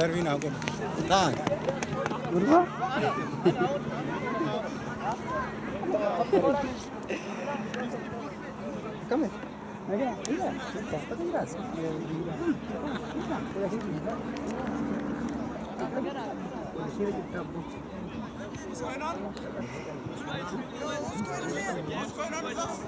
Darwin aku. Dan. Berapa? Kami. Ada. Iya. Tapi jelas. What's going on? What's going on with us?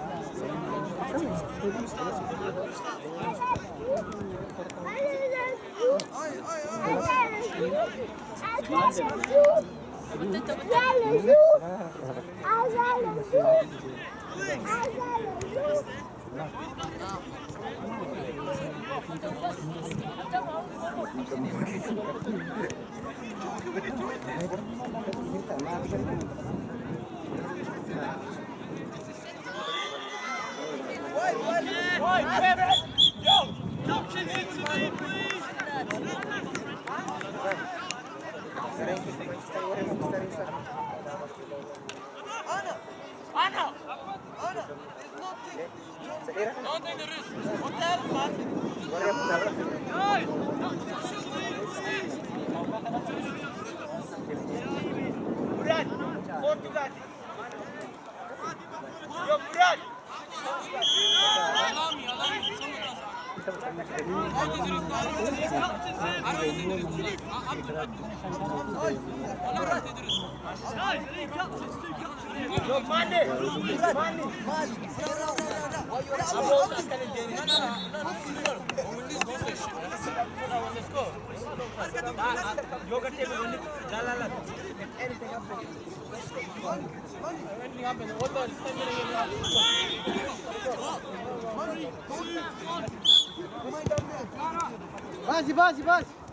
Basi.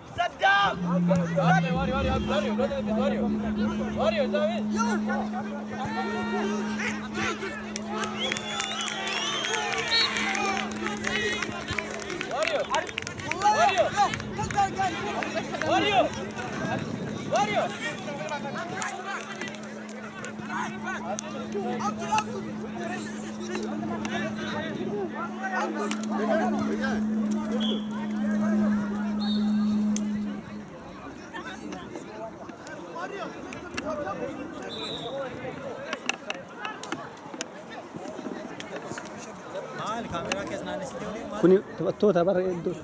Saddam! Wario, David! Wario! Kuni taphattoota bara hedduu.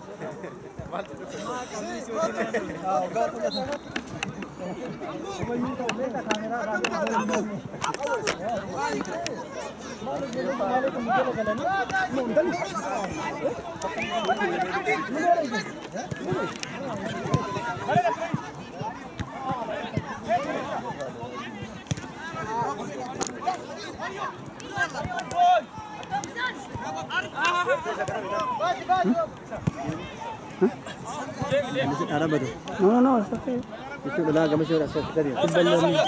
Ada baru. No, it's okay. Itu udah agak masih rasa tadi. Sebenarnya ini.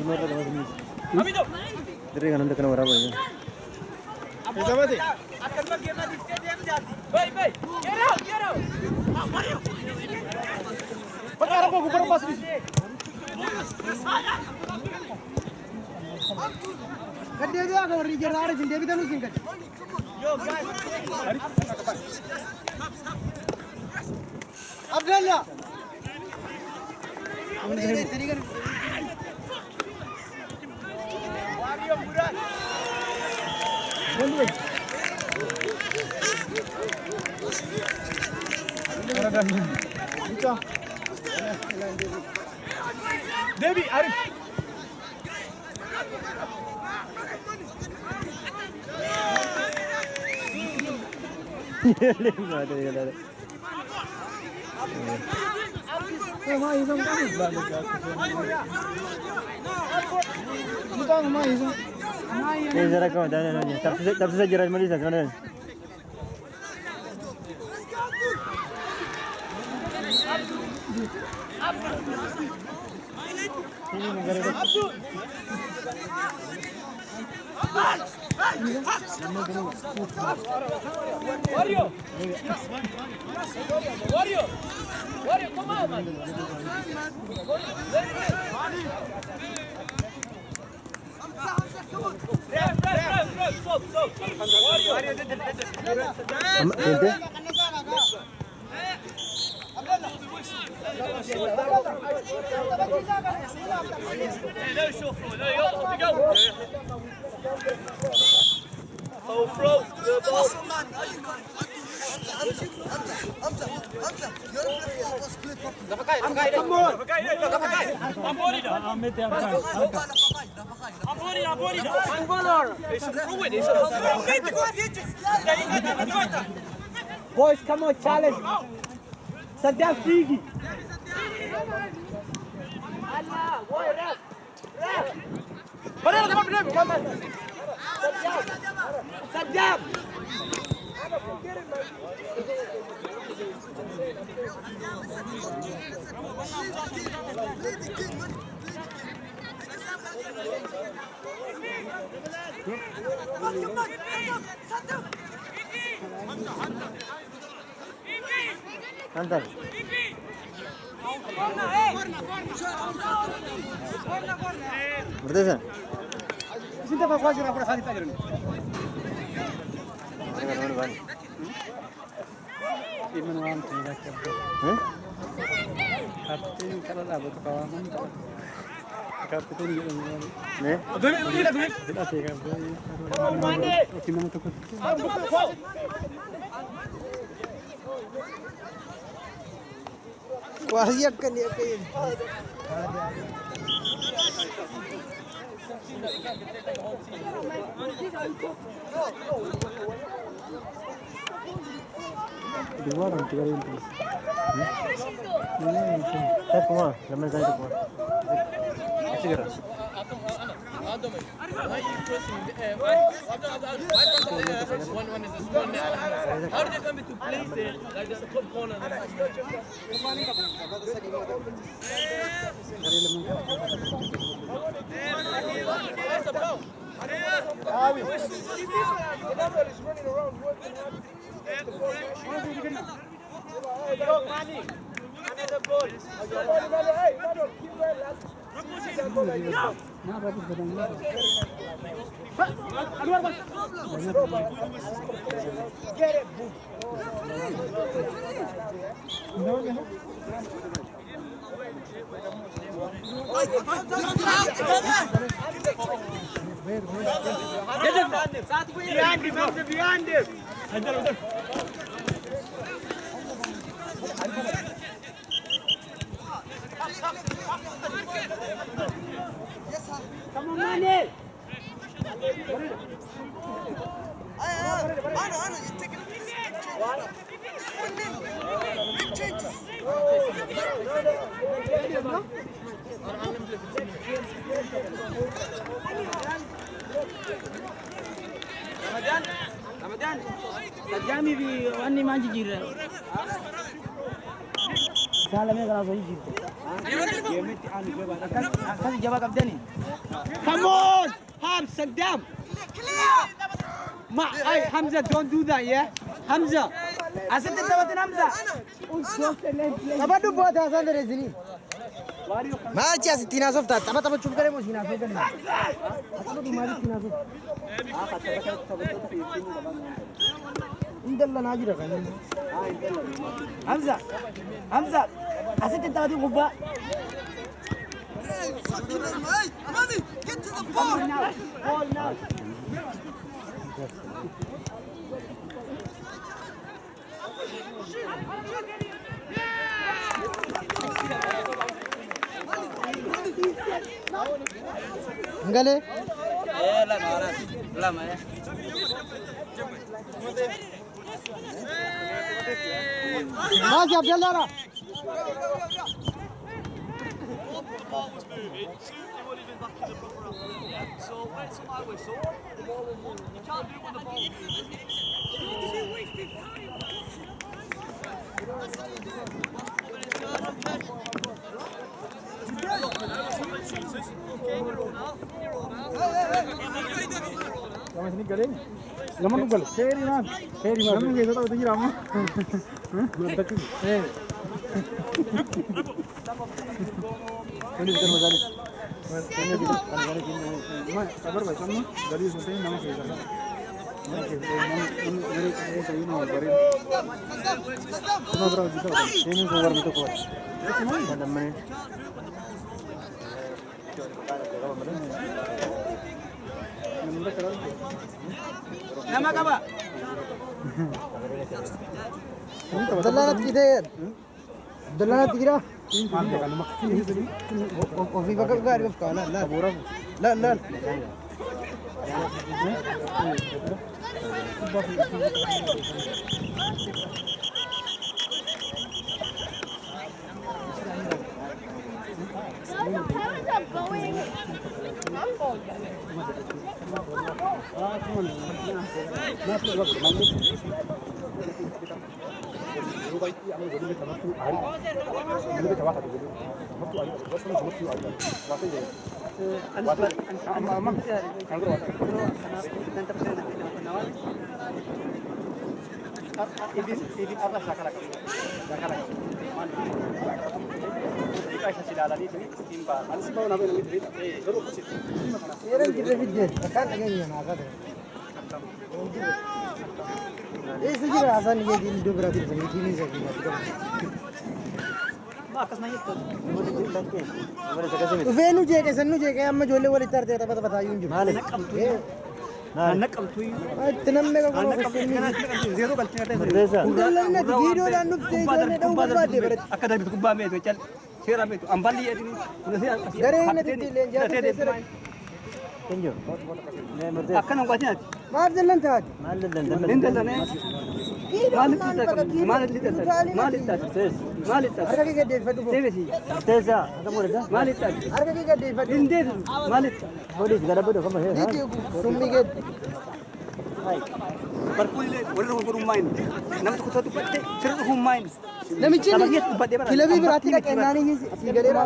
Ini orang dah masih. Dari kanan dekat orang apa ya? Bisa mati? Akan bagaimana di stadium jadi? Baik. Get out. Mario. Perkara kok gubernur pas di. Kan dia agak rijer hari dia kita nusin kan. Yo guys. Abdullah. Tadi kan. Wario Buran. Bantu. Ada. Bisa. Devi, Arif. Ada. Mai isang kan balik ka. Kita mai isang. Mai. Jara ko dan aja. Tap se jara mari sa kan. Warrior, come on, man. Oh, throw the ball. Boys, come on, challenge. Saddam Figi. Saddam. Antar. Berdesa. Sinta apa kuasa nak berasal kita ni? Iman wan tidak kerja. Kapten kalau lah betul kawan. Kapten juga ni. Ne? Tidak tiga. Gimana tu? Wahyak kan dia kain. Dua orang tiga ini. Saya semua, nama saya semua. Asyik. Why are you crossing? One is a small net. How did they come to place it? Like there's a top corner. Where's the ball? Yo, Mani. Another ball. Hey, get it, boom. Behind him. Come on, Mane. Ano, you take it. Big changes. Ramadan. Sajami भी अन्य मांझी गिर रहे हैं। साल में करा सही गिरते। अकल जवाब अब देनी। Come on, Saddam. Ma, hey Hamza, don't do that, yeah. Hamza. Asal tetawatin Hamza. Apa tu buat asal dari sini? Macam si Tina Sof tak, apa cukup kare mau Tina Sof kan? Apa tu mari Tina Sof? Indallah najir kan? Hamza, asal tetawatin kubba. Money, get to the ball. Ball now. Enggak le? Lah naras, belum ya. Mas ya jalan. The ball was moving, soon they would have been back in the proper area. So when it's my whistle, the ball will move. You can't do it when the ball moves. ini gale lama nu gale feri man lama gitu tau tuh rama betul ini bukan masalah ini gitu kan ini kabar baik sama dari selesai nama saya kata dari saya mau beri cuma berapa juta ini keluar itu keluar pada menit nama apa? Dalanat kider. Dalanat kira. Ofi bakal gari of kana. La. Venu je ke sannu je ke amma jolle wali tar deta bata bata yunju male nakam tu itanam me ko zero galti ate udalan na video dan nu te ne dau ba de bare akada bi kubba me to chal sera me to ambali ya ni gare ne ti len ja te sera kenjo akana ngwati na mar dalan ta mar dalan ne Kilabi berarti kan nani si galera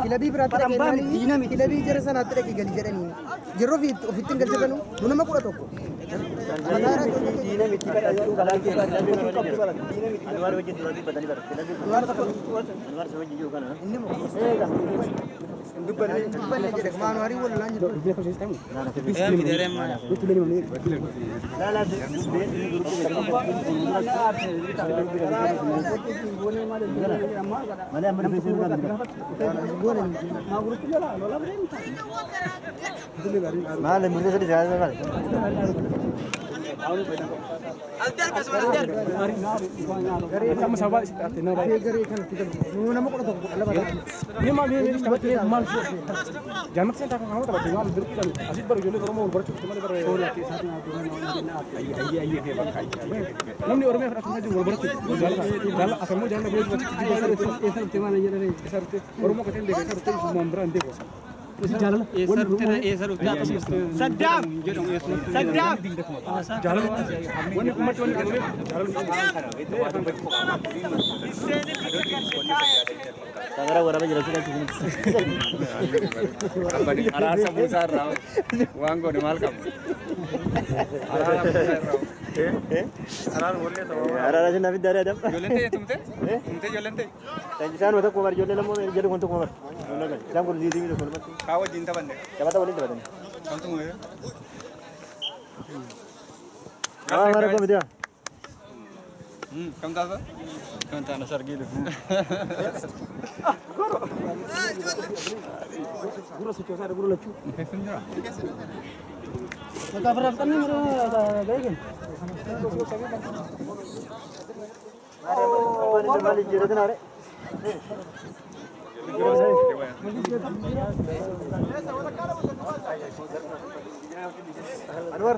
kilabi berarti kan nani kilabi jara sana atre ki gali jara ni jero fitin gal jara nu nuna makura toko dina miti ka galan ke anwar wajhi duradi badani bar kilabi anwar se wajhi jo kana inni mo dubban je dak manwari wala lanji do je ko system na mi dere ma tu le ni la Malam ini sudah jalan kan? Sama sahabat kita tina baik. Nama kau tahu Allah baik. Ini malam ini kita boleh mal sih. Jangan sih tak kamu tak tinggal berkitan. Asyik baru jual kalau mau bercuk cuma baru. Soalnya kisah ni ayah dia bangkai. Namun ni orang yang nak jual bercuk. Jalan asal mau jalan bercuk. Esar tema ni jadi esar orang mau ketemu dia esar tu semua beran dia. Jalan. Esar udah sedap. Sedap. Jalan. Mana kumat mana jalan. Tangan orang apa jelas kan? Arar sabun sar rau. Uang ko nimal kam. Arar sabun sar rau. Arar बोलने तो. Arar aja nabi dari adam. Jolente tumte? Tumte jolente? Tanjisan waktu kubar jolene lamo jadi kontu kubar. Jam ko di di ko. Kawa jinta bande. Siapa tahu boleh bande. Kontu mo ya. Ah, mara ko dia. Kam dafa? Kam tana sargi du. Guru suci ada guru lucu. Kita berapa ni mera gaya kan? Ada balik jirat na re. Anwar.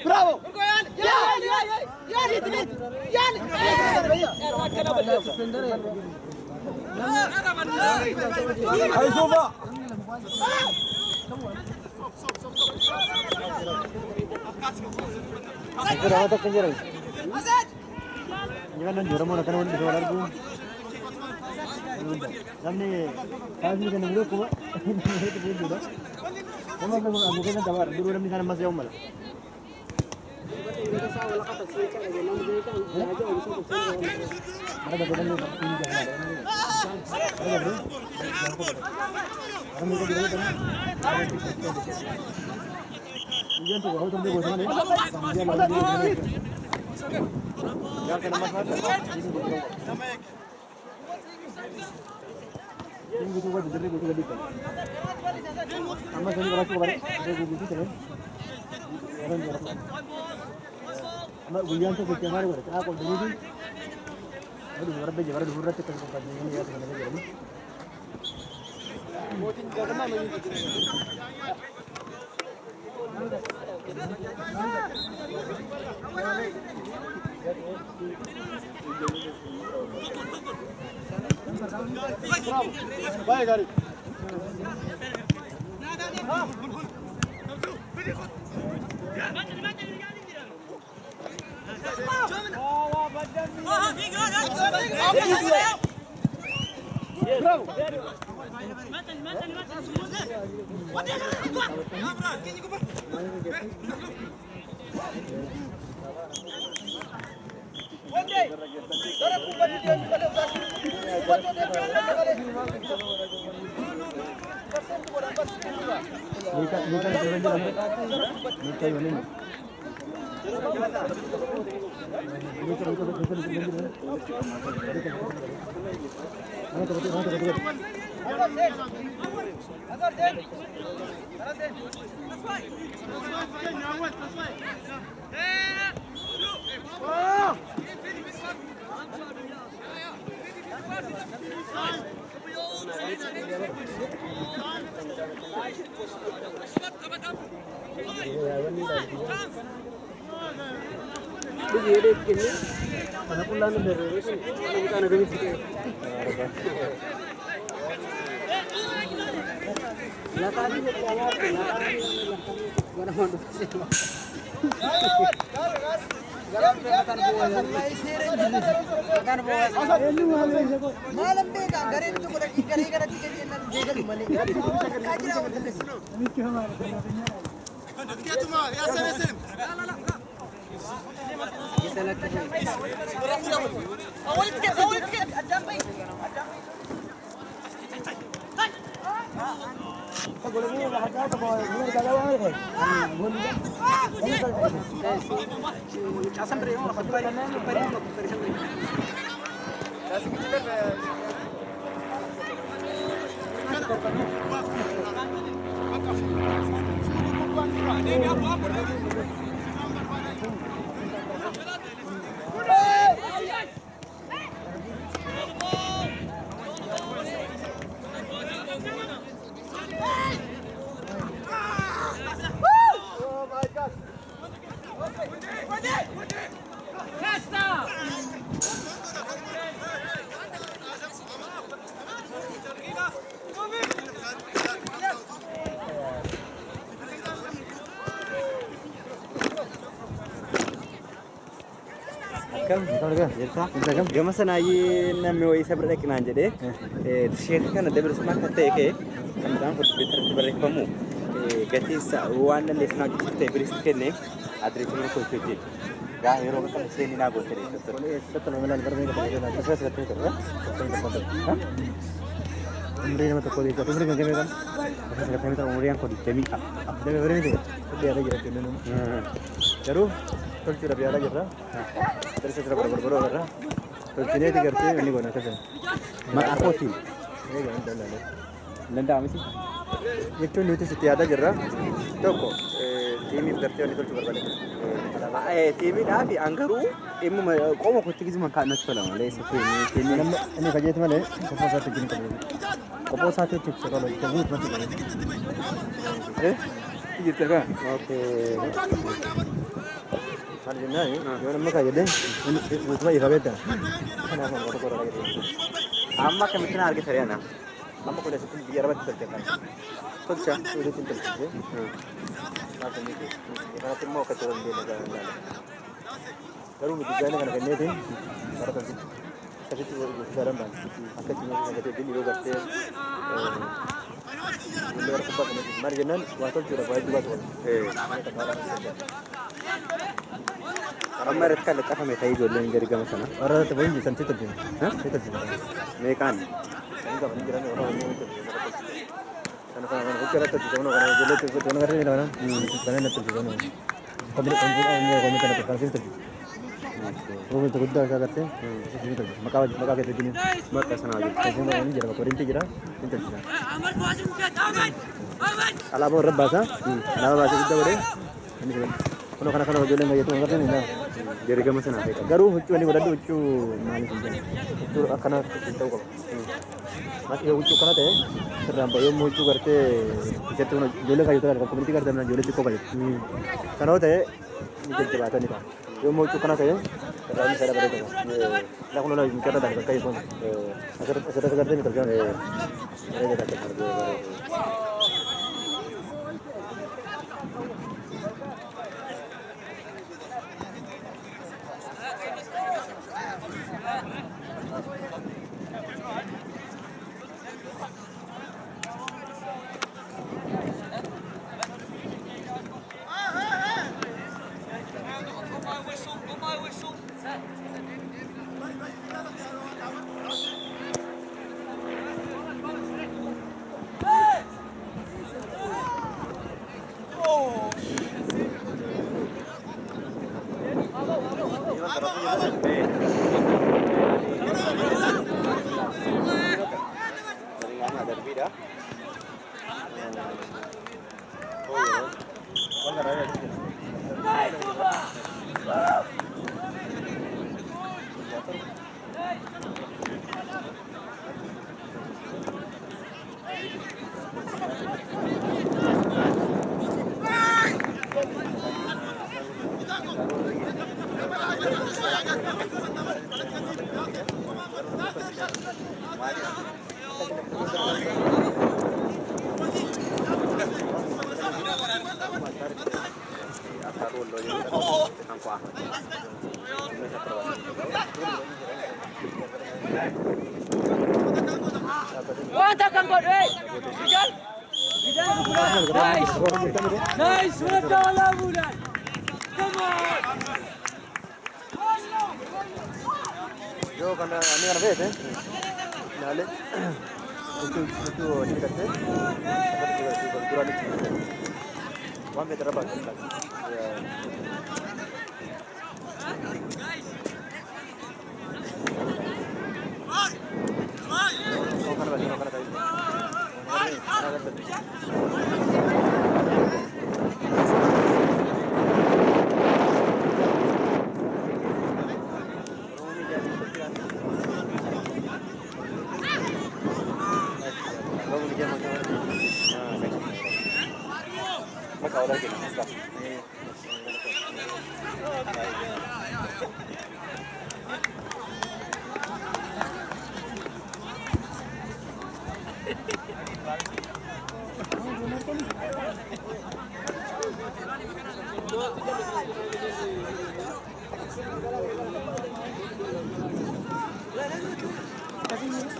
Bravo! ada badan lu ini jangan ada. Ada bro. Orang itu juga kan. Dia tuh kalau tuh gue sana dia lagi. Jangan kena masalah. Ini gitu gua jadi gitu gitu. Sama sekali kalau aku balik, dia gitu terus. Orang jarak. Ama William tuh kayak mana gue? Aku dulu sih. Aduh, orang beja, orang dulu rata kan kan ini ya teman-teman jadi. Mau tinggal ke mana ini? Baik, Gari. Gama sanaayyee namni wayii isa bira dhaqnaan jedhee tisheertii kana dabarsuma akka ta'e ka'e kan biraan biratti barreeffamu gatiin isaa waan dandeessu naa ta'e biristi kenne adireesii mana kootti hojjete. Gaa yeroo bakka seenii naa goote Satu nama lain bermain kepada kita. Saya sudah tahu kan? Umri nama tu kau itu umri kan kami kan? Saya sudah tahu umri yang kau di kami. Apa dia berani tu? Dia ada jerat kena. Jaru, kalau sudah biar aja lah. Terus saya sudah berburu lah. Terus sini tiga ratus ini guna saja. Mak aku sih. Ini kan dalam. Nanda mesti. Itu nih tu setiap ada jerat. Toko. Tiimi gartee waliin tolchuu barbaade. Tiimii dhaabi angaruu dhimma qooma kootti gizuma kaa'annatti tola malee tiimii inni fayyadu malee qophoo isaatti jiru qabu. Qophoo isaatti jechuudha qola qabu mati qabu. Jirta kaa. Okay. Maal jennaan yoo nama fayyadee utuma ifa beektaa. Kanaaf nama tokko irraa fayyadu. Amma akkamitti na argite reena. Amma kudha sitti biyya irratti tolchee tolcha walitti tolchee. Macam itu. Karena timau kacau dia negara lain. Baru berjalan dengan kenyat ini, para tadi. Tapi tu sekarang bang, angkat cuma angkat dia ni juga ter. Mendengar sebab ini. Marginan, waktu sudah bayar juga tu. amma irratti kan laqqafame ta'ee ijoolleen gadi gama sana. Warra taphoon jiran sitti argina. Sitti argina. Meeqaan? Kan qaban jiran warra waliin kan kana hojjeta tujuan orang ijoollee tujuan orang ini mana? Kan ini tujuan. Komite komite kan sitti. Komite guddaa isaa garte. Maqaa keessa jini. Bakka sanaa jiru. Kan ini jira bakka rinti jira. Rinti jira. Alaabaa warra baasaa. Alaabaa baasee guddaa godhee. Ini kan. Kalau kana ijoolleen gayyatu ngarra ni lah. Gadi gama sanaa ta'e qaba. Garuu huccuu inni godhadhu huccuu maaliif hin jennu? Huccuu akkana ta'uu qaba. Mati huccuu kana ta'e sirraan yommuu huccuu gartee keessatti ijoollee gayyatu kan koominitii gartee ijoollee xiqqoo gayyatu. Kanoo ta'e ni jajjabaatani ta'a. Yommuu huccuu kana ta'e sirraan isaa dabalee qaba. Lafa lola mukarra dha bakka yesoon. Asirratti gartee ni tolchan. Bareeda ta'a. Nice, well done, Abudan. Come on. Yo karena ini kan beda. Nale. Itu ini kata. Kurang itu. Wan meter apa? Ya. Oh karena tadi.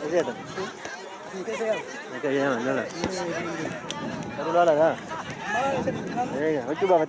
Lihat. Ini kayak mana lah? Baru lala dah. Eh, coba